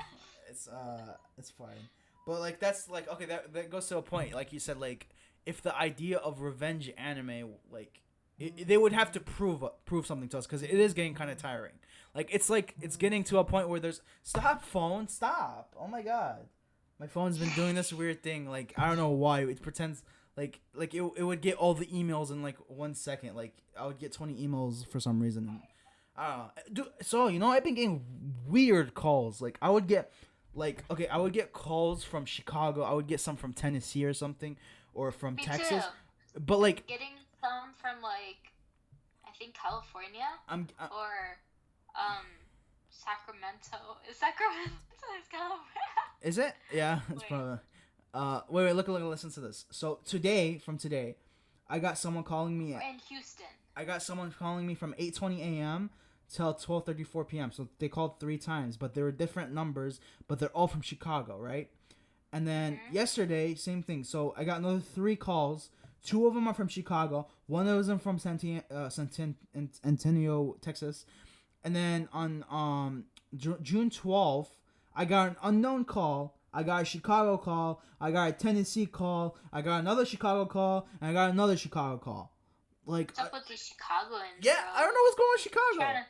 it's fine. But like that's like okay, that goes to a point. Like you said, like if the idea of revenge anime, like they would have to prove something to us because it is getting kind of tiring. Like it's getting to a point where there's stop. Oh my God, my phone's been doing this weird thing. Like I don't know why it pretends. Like it would get all the emails in like 1 second. Like I would get 20 emails for some reason. I don't know. Dude, so you know I've been getting weird calls. Like I would get calls from Chicago. I would get some from Tennessee or something, or from Me Texas. too. But like Getting some from like, I think California or Sacramento. Is Sacramento is California? Is it? Yeah, it's Wait. probably. Wait, look, listen to this. So today, I got someone calling me. We're in Houston. I got someone calling me from 8:20 a.m. till 12:34 p.m. So they called 3 times, but they were different numbers, but they're all from Chicago, right? And then yesterday, same thing. So I got another 3 calls. 2 of them are from Chicago. One of them from Centennial, Texas. And then on June 12th, I got an unknown call. I got a Chicago call. I got a Tennessee call. I got another Chicago call, and I got another Chicago call. Like, What's up with the Chicagoans? yeah, bro? I don't know what's going on in Chicago.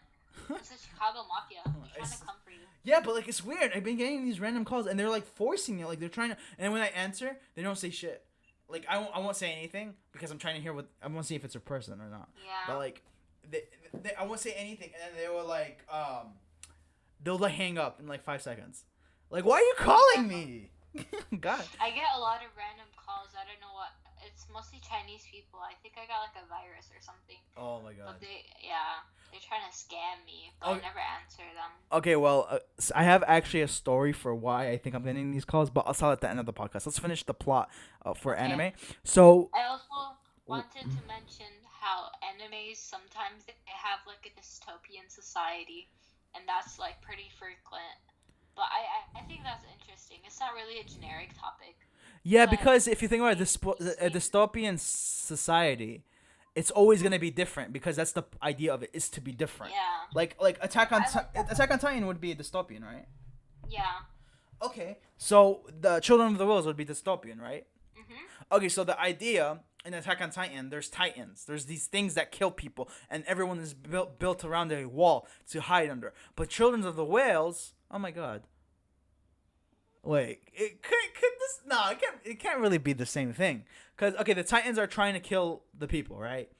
It's a Chicago mafia. They're trying It's- to come for you. Yeah, but like it's weird. I've been getting these random calls, and they're like forcing it. Like they're trying to. And when I answer, they don't say shit. like I won't say anything because I'm trying to hear what I want to see if it's a person or not. Yeah. But like, I won't say anything, and then they were like, they'll like hang up in like 5 seconds. Like, why are you calling me? God. I get a lot of random calls. I don't know what. It's mostly Chinese people. I think I got like a virus or something. Oh my God. But they're trying to scam me, but Okay. I never answer them. Okay, well, I have actually a story for why I think I'm getting these calls, but I'll tell it at the end of the podcast. Let's finish the plot for Okay. anime. So, I also wanted to mention how animes sometimes they have like a dystopian society, and that's like pretty frequent. But I think that's interesting. It's not really a generic topic. yeah, But because if you think about a dystopian society, it's always gonna be different because that's the idea of it, is to be different. Yeah. Like Attack on Titan would be a dystopian, right? Yeah. Okay, so the Children of the Wills would be dystopian, right? Mhm. Okay, so the idea in Attack on Titan, there's titans. There's these things that kill people, and everyone is built around a wall to hide under. But Children of the Whales, oh my God. Wait, could this? No, it can't really be the same thing. Cause okay, the Titans are trying to kill the people, right?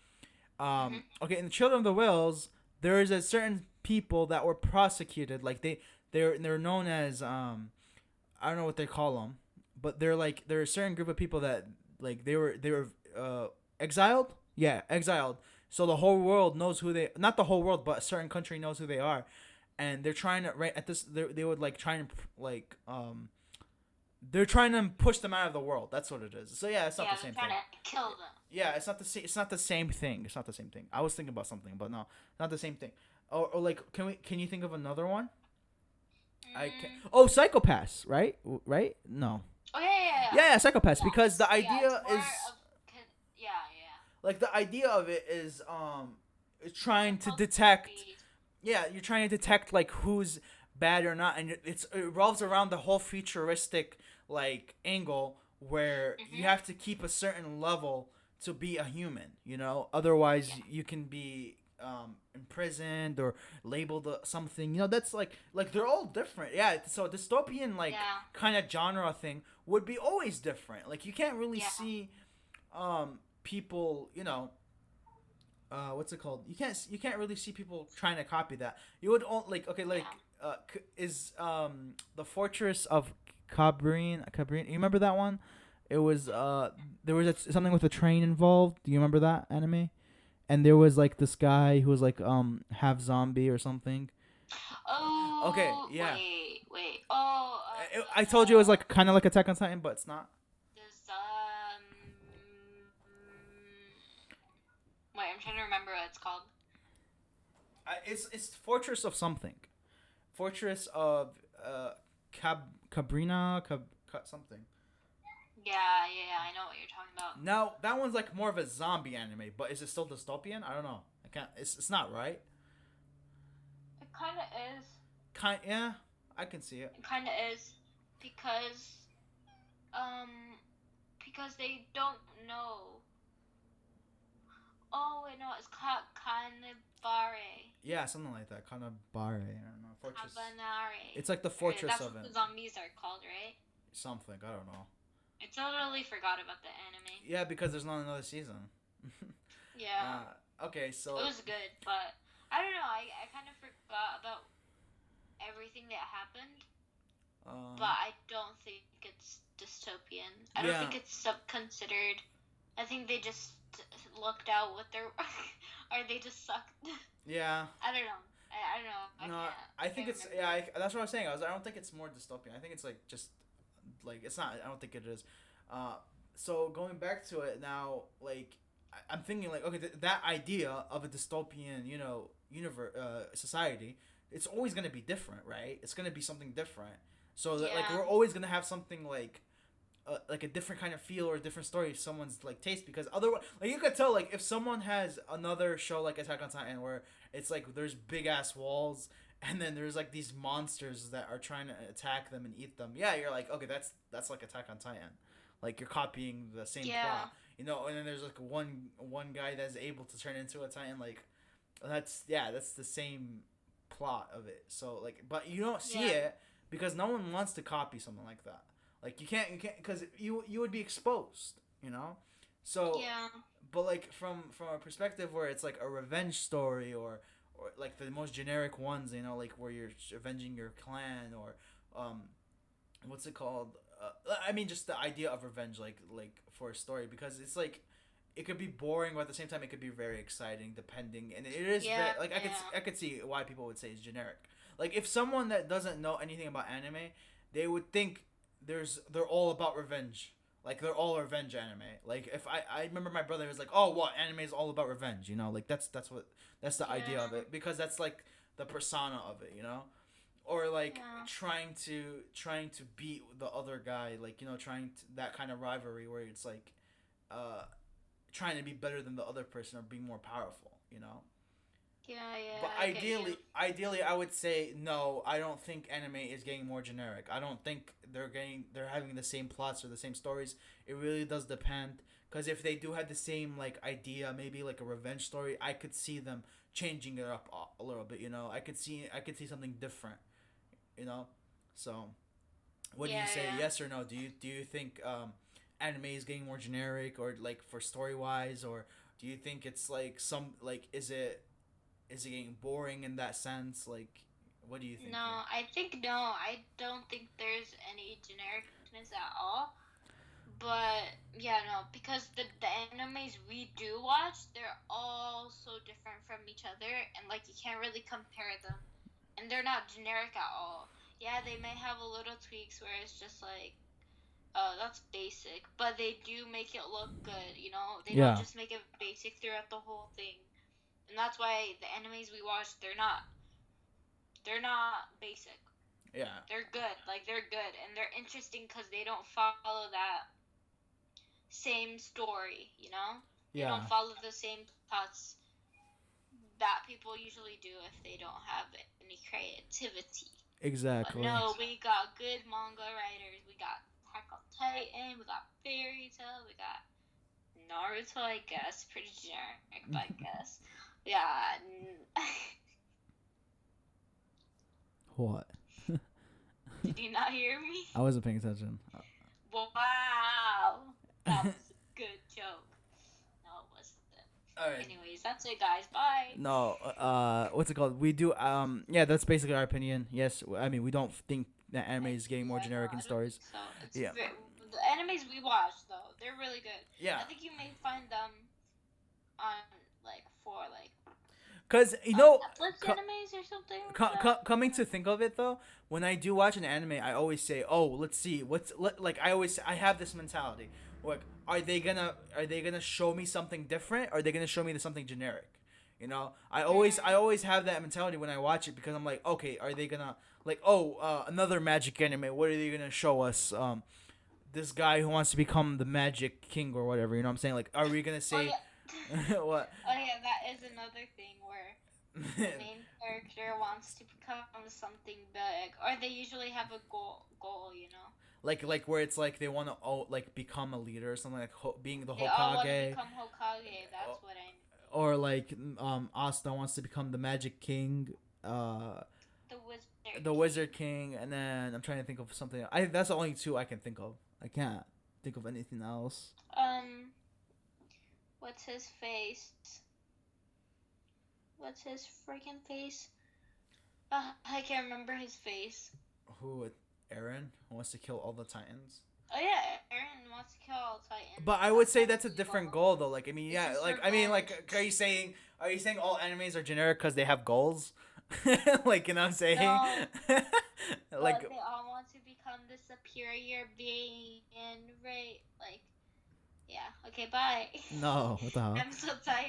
Okay, in the Children of the Whales, there is a certain people that were prosecuted. Like they're known as I don't know what they call them, but they're a certain group of people that like they were exiled. Yeah, exiled. So the whole world knows who they, not the whole world, but a certain country knows who they are, and they're trying to right at this. They would like try and like they're trying to push them out of the world. That's what it is. So yeah, it's not the same they're thing. trying to kill them. Yeah, it's not the same. It's not the same thing. It's not the same thing. I was thinking about something, but no, not the same thing. Or like, can you think of another one? I can. Oh, Psychopaths, right? Right? No. Oh yeah. Yeah, Psychopaths. Because the Yeah, idea it's more is yeah. like the idea of it is trying to Supposed detect. be- Yeah, you're trying to detect like who's bad or not, and it revolves around the whole futuristic like angle where you have to keep a certain level to be a human, you know, otherwise you can be imprisoned or labeled something, you know. That's like they're all different. Yeah, so dystopian like Yeah. kind of genre thing would be always different. Like you can't really Yeah. see people, you know, what's it called? You can't really see people trying to copy that. You would like okay, like is the Fortress of Cabrini? You remember that one? It was there was something with a train involved. Do you remember that anime? And there was like this guy who was like half zombie or something. Oh. Okay, yeah. Wait. Oh. I told you it was like kind of like Attack on Titan, but it's not. There's Wait, I'm trying to remember what it's called. It's Fortress of something. Fortress of Cabrina something. Yeah, I know what you're talking about. Now that one's like more of a zombie anime, but is it still dystopian? I don't know. I can't. It's not right. It kind of is. Yeah, I can see it. It kind of is because they don't know. Oh wait, no, it's called Kanebare. Yeah, something like that. Kind of bare. I don't know. Fortress. Kabanare. It's like the fortress That's of what it. the zombies are called, right? Something. I don't know. I totally forgot about the anime. Yeah, because there's not another season. Yeah. Okay, so. It was good, but I don't know. I kind of forgot about everything that happened, but I don't think it's dystopian. I don't think it's considered. I think they just looked out what their or they just sucked. Yeah. I don't know. I don't know. No, I think it's that's what I was saying. I don't think it's more dystopian. I think it's like just like it's not. I don't think it is. So going back to it now, like I'm thinking like okay, that idea of a dystopian, you know, universe, society, it's always gonna be different, right? It's gonna be something different. So that, like we're always gonna have something like a different kind of feel or a different story if someone's like taste, because otherwise like you could tell like if someone has another show like Attack on Titan where it's like there's big ass walls and then there's like these monsters that are trying to attack them and eat them, yeah, you're like okay, that's like Attack on Titan, like you're copying the same plot, you know. And then there's like one guy that's able to turn into a Titan, like that's the same plot of it. So like, but you don't see it because no one wants to copy something like that. Like you can't because you would be exposed. you know. So, Yeah. but like from a perspective where it's like a revenge story, or like the most generic ones, you know, like where you're avenging your clan, or what's it called? I mean, just the idea of revenge, like for a story, because it's like it could be boring, but at the same time, it could be very exciting, depending. And it is Yeah, very, like I could see why people would say it's generic. Like if someone that doesn't know anything about anime, they would think they're all about revenge. Like they're all revenge anime. Like if I remember my brother was like, oh, what anime is all about revenge? You know, like that's the idea of Yeah. it, because that's like the persona of it. You know, or like Yeah. trying to beat the other guy, like, you know, that kind of rivalry where it's like uh trying to be better than the other person or being more powerful, you know. Yeah, yeah. But I get you. ideally I would say no, I don't think anime is getting more generic. I don't think they're having the same plots or the same stories. It really does depend, because if they do have the same like idea, maybe like a revenge story, I could see them changing it up a little bit, you know. I could see something different, you know. So what do you Yeah, say? yeah. Yes or no? Do you think anime is getting more generic, or like for story wise, or do you think it's like some like is it getting boring in that sense? Like, what do you think here? No, I think no. I don't think there's any genericness at all. But yeah, no, because the animes we do watch, they're all so different from each other, and like you can't really compare them, and they're not generic at all. Yeah, they may have a little tweaks where it's just like, oh, that's basic, but they do make it look good. You know, they don't Yeah, just make it basic throughout the whole thing, and that's why the animes we watch, they're not basic. yeah, They're good, like they're good, and they're interesting because they don't follow that same story, you know? They yeah. don't follow the same plots that people usually do if they don't have any creativity. But Exactly. no, we got good manga writers. We got Attack on Titan, we got Fairy Tail, we got Naruto, I guess. Pretty generic, but I guess. Yeah. What? Did you not hear me? I wasn't paying attention. Wow. That was a good joke. No, it wasn't. All right. Anyways, that's it, guys. Bye. No, what's it called? We do, yeah, that's basically our opinion. Yes, I mean, we don't think that anime is getting more Yeah, no, generic in I don't stories. think so. It's Yeah. the animes we watch though, they're really good. Yeah. I think you may find them on like for like Cause you know, Netflix co- animes or something. Like that. coming to think of it though, when I do watch an anime, I always say, "Oh, let's see like I have this mentality. Like, are they gonna show me something different? Or are they gonna show me something generic? You know, I always have that mentality when I watch it, because I'm like, okay, are they gonna like, oh, another magic anime? What are they gonna show us? This guy who wants to become the magic king or whatever. You know what I'm saying? Like, are we gonna Oh say yeah. what? Oh yeah, that is another thing where the main character wants to become something big, or they usually have a goal, you know. like where it's like they want to like become a leader or something, like being the They all want to Hokage, become Hokage. That's what I mean. or like Asta wants to become the Magic King, The wizard. the Wizard King, and then I'm trying to think of something. That's the only two I can think of. I can't think of anything else. What's his face? What's his freaking face? I can't remember his face. Who? Eren wants to kill all the Titans. Oh yeah, Eren wants to kill all Titans. But I would say that's a different goal though. Like, I mean, yeah, This is like, I mean, like, revenge. are you saying all animes are generic because they have goals? Like, you know what I'm saying? No. Like, But they all want to become the superior being, and right, like, yeah. Okay, bye. no, what the hell? I'm so tired.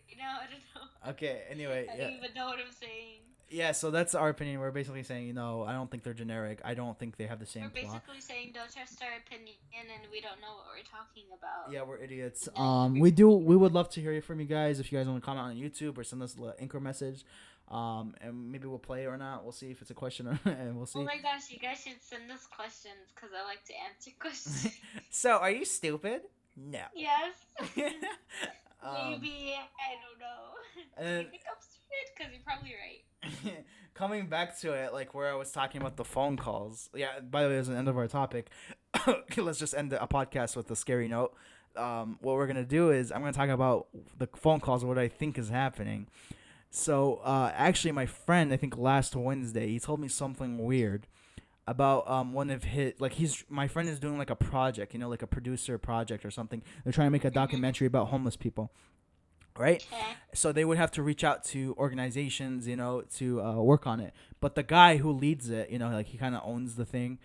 You know, I don't know. Okay, anyway, I yeah. don't even know what I'm saying. Yeah, so that's our opinion. We're basically saying, I don't think they're generic. I don't think they have the We're same plot. basically saying don't trust our opinion, and we don't know what we're talking about. Yeah, we're idiots. Yeah. We would love to hear from you guys. If you guys want to comment on YouTube or send us an Anchor message, and maybe we'll play it or not. We'll see if it's a question or and we'll see. Oh my gosh, you guys should send us questions because I like to answer questions. So, are you stupid? No. Yes. Um, Maybe, I don't know. and- You think I'm stupid? Because you're probably right. Coming back to it, like where I was talking about the phone calls. Yeah, by the way, there's an end of our topic. Let's just end a podcast with a scary note. what we're gonna do is I'm gonna talk about the phone calls, what I think is happening. So actually, my friend, I think last Wednesday, he told me something weird about one of his, like, he's my friend is doing like a project, like a producer project or something. They're trying to make a documentary about homeless people, right? Okay. So they would have to reach out to organizations, to work on it. But the guy who leads it, like he kind of owns the thing.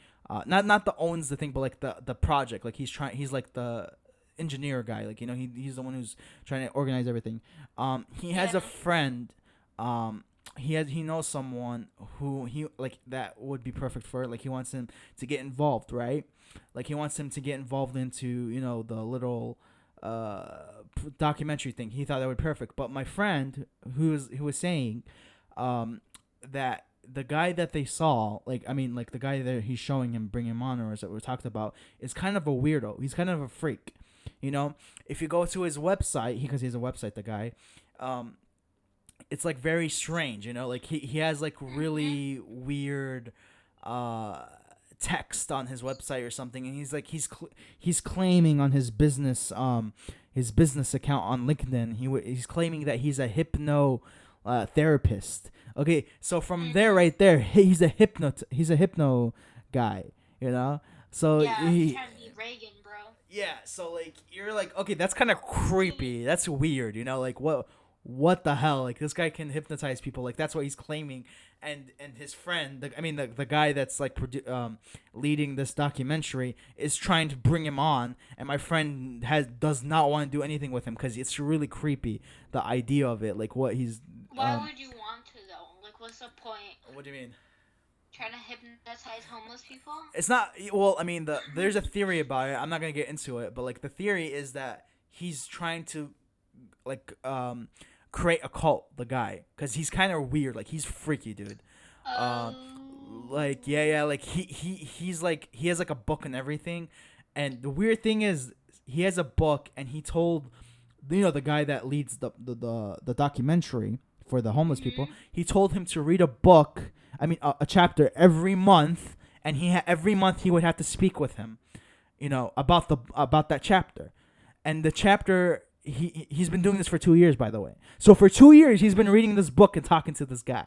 Not the owns the thing, but like the project. Like he's like the engineer guy. Like he's the one who's trying to organize everything. He has a friend. He knows someone who he like that would be perfect for it. Like he wants him to get involved, right? Like he wants him to get involved into the little documentary thing. He thought that would be perfect. But my friend who was saying that the guy that they saw, like the guy that he's showing him, bring him on, or that we talked about, is kind of a weirdo. He's kind of a freak. If you go to his website, because he has a website, the guy, it's like very strange, like he has like really weird text on his website or something, and he's like he's claiming on his business account on LinkedIn, he's claiming that he's a hypno therapist. Okay, so from there right there, he's a hypno guy, so Yeah, he's trying to be Reagan, bro. yeah, so like you're like, okay, that's kind of creepy, that's weird, like what the hell? Like this guy can hypnotize people. Like that's what he's claiming, and his friend, the guy that's like leading this documentary, is trying to bring him on, and my friend does not want to do anything with him because it's really creepy, the idea of it, like what he's. Why would you want to though? Like, what's the point? What do you mean? Trying to hypnotize homeless people? It's not. Well, there's a theory about it. I'm not gonna get into it, but like the theory is that he's trying to, like, create a cult, the guy, because he's kind of weird, like he's freaky, dude. Like like he's like, he has like a book and everything, and the weird thing is he has a book, and he told the guy that leads the documentary for the homeless people, he told him to read a book, a chapter every month, and every month he would have to speak with him, about that chapter, and the chapter. He's been doing this for 2 years, by the way. So for 2 years, he's been reading this book and talking to this guy.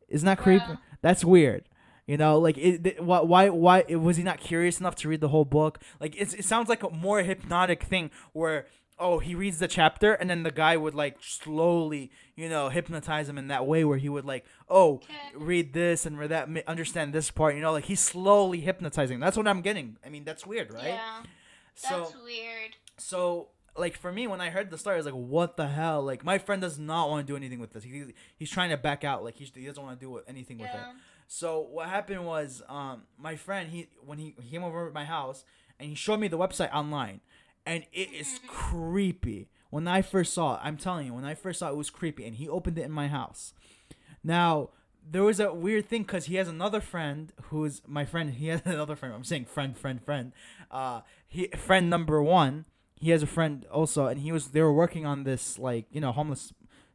Isn't that creepy? Yeah. That's weird. Like why was he not curious enough to read the whole book? Like it sounds like a more hypnotic thing where he reads the chapter and then the guy would like slowly hypnotize him in that way where he would like read this and read that, understand this part. Like he's slowly hypnotizing. That's what I'm getting. That's weird, right? Yeah, that's weird. So. Like for me, when I heard the story, I was like, "What the hell?" Like my friend does not want to do anything with this. He's trying to back out. Like he doesn't want to do anything with it. So what happened was, my friend when he came over at my house and he showed me the website online, and it is creepy. When I first saw it, I'm telling you, it was creepy, and he opened it in my house. Now there was a weird thing because he has another friend who's my friend. He has another friend. I'm saying friend. Friend number one. He has a friend also, and they were working on this like homeless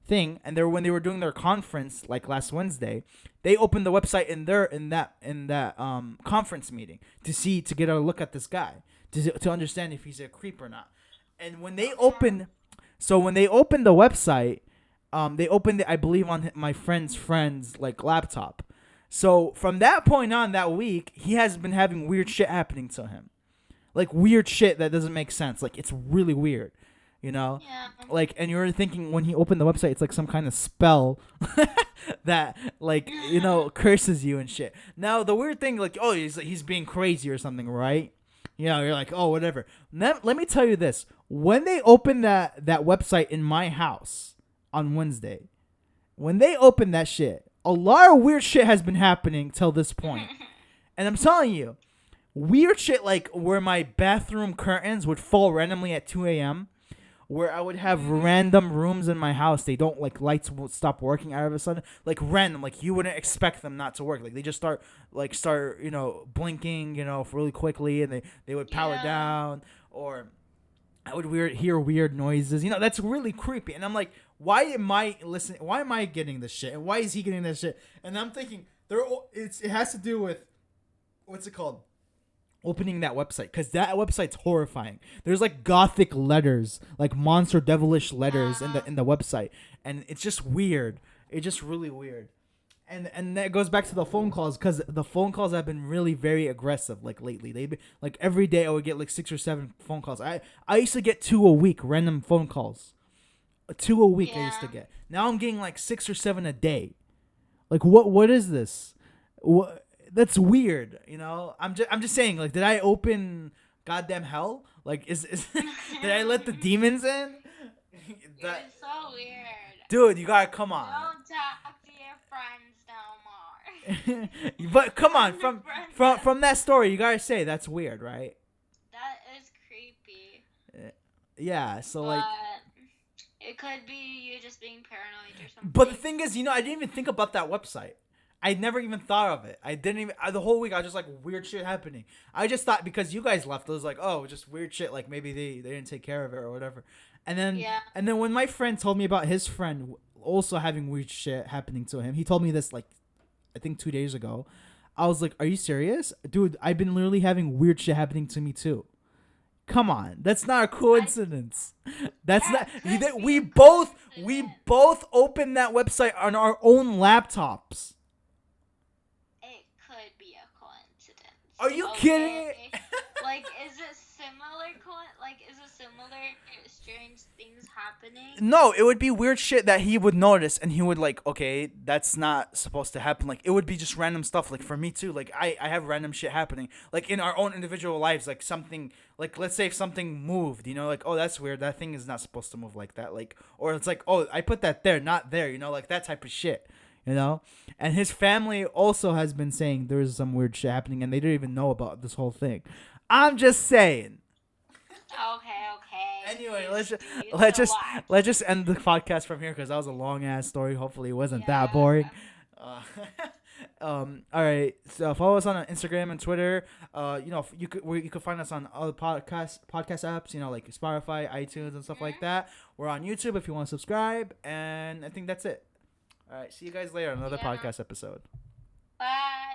thing, and when they were doing their conference like last Wednesday, they opened the website in that conference meeting to get a look at this guy to understand if he's a creep or not. And when they opened the website, they opened it, I believe, on my friend's like laptop. So from that point on, that week, he has been having weird shit happening to him. Like weird shit that doesn't make sense. Like it's really weird, Yeah. Like, and you're thinking when he opened the website, it's like some kind of spell that like curses you and shit. Now the weird thing, like, he's being crazy or something, right? You're like, whatever. Let me tell you this: when they opened that website in my house on Wednesday, when they opened that shit, a lot of weird shit has been happening till this point, and I'm telling you. Weird shit like where my bathroom curtains would fall randomly at 2 a.m. Where I would have random rooms in my house. They don't, like, lights will stop working out of a sudden. Like, random. Like, you wouldn't expect them not to work. Like, they just start blinking, really quickly. And they would power down. Or I would hear weird noises. That's really creepy. And I'm like, why am I listening? Why am I getting this shit? And why is he getting this shit? And I'm thinking, it has to do with, what's it called? opening that website, because that website's horrifying. There's like gothic letters, like monster devilish letters in the website, and it's just weird. It's just really weird. And that goes back to the phone calls, because the phone calls have been really very aggressive like lately. They've been like every day I would get like 6 or 7 phone calls. I used to get 2 a week, random phone calls. 2 a week I used to get. Now I'm getting like 6 or 7 a day. Like what is this? What, that's weird, you know? I'm just saying, like, did I open goddamn hell? Like is did I let the demons in? You're so weird. Dude, you gotta come on. Don't talk to your friends no more. But come on, from that story, you gotta say that's weird, right? That is creepy. Yeah, so But like, it could be you just being paranoid or something. but the thing is, I didn't even think about that website. I never even thought of it. I didn't even the whole week. I was just like, weird shit happening. I just thought because you guys left, it was like, oh, just weird shit. Like maybe they didn't take care of it or whatever. And then when my friend told me about his friend also having weird shit happening to him, he told me this like, I think 2 days ago. I was like, are you serious, dude? I've been literally having weird shit happening to me too. Come on, that's not a coincidence. That's not. We both opened that website on our own laptops. It could be a coincidence. Are you kidding? Like, is it similar? Is it similar strange things happening? No, it would be weird shit that he would notice and he would like, okay, that's not supposed to happen. Like, it would be just random stuff. Like, for me too, like, I have random shit happening. Like, in our own individual lives, like, something, like, let's say if something moved, like, oh, that's weird. That thing is not supposed to move like that. Like, or it's like, oh, I put that there, not there, like, that type of shit, And his family also has been saying there's some weird shit happening and they don't even know about this whole thing. I'm just saying. Okay. Anyway, let's just end the podcast from here because that was a long ass story. Hopefully, it wasn't that boring. All right. So follow us on Instagram and Twitter. You could find us on other podcast apps. Like Spotify, iTunes, and stuff like that. We're on YouTube if you want to subscribe, and I think that's it. All right. See you guys later on another podcast episode. Bye.